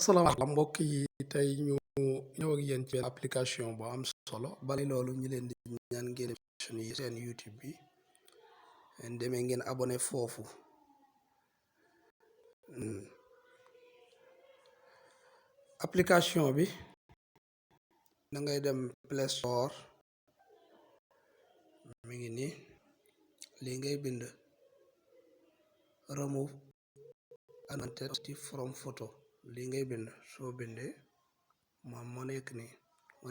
asalaamaaleykum mbokk yi tey ñu ñëw ak yéen ci application bu am solo bala loolu ñu leen di ñaan ngeen suñu seen YouTube bi ngeen demee ngeen abonné foofu application bi da ngay dem Play Store mi ngi nii lii ngay bind remove unnecessary from photo lii ngay bind soo bindee moom moo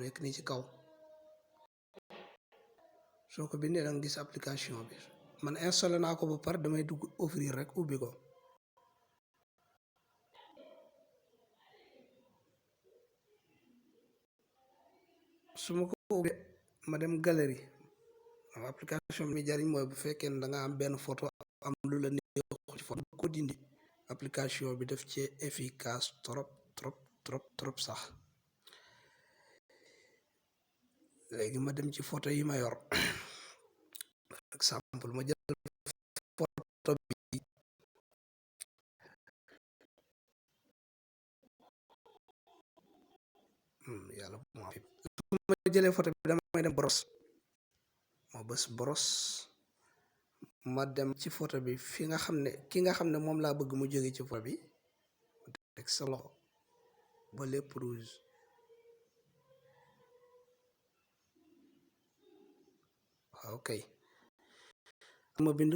nekk nii ci kaw soo ko bindee da nga gis application bi man installé naa ko ba pare damay dugg ouvrir rek ubbi ko su ma ko ubbee ma dem galerie application bi mi jariñ mooy bu fekkee ne da nga am benn photo am lu la neex ci photo ko dindi application bi def ci efficace trop sax léegi ma dem ci photo yi ma yor par exemple ma jël photo bi yàlla ma jëlee photo bi damay dem boros ma bës boros ma dem ci photo bi fi nga xam ne ki nga xam ne moom laa bëgg mu jóge ci photo bi teg sa loxo ba lépp rouge waaw kay ma bind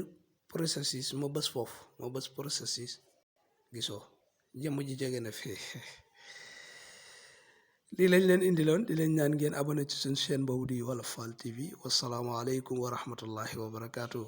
processus ma bës foofu ma bës processus gisoo jëmm ji jóge na fii lii lañ leen indiloon di leen ñaan ngeen abonné ci suñu chaîne boobu di Wolof Tech TV wassalaamu aleykum wa rahmatullahi wa barakaatu.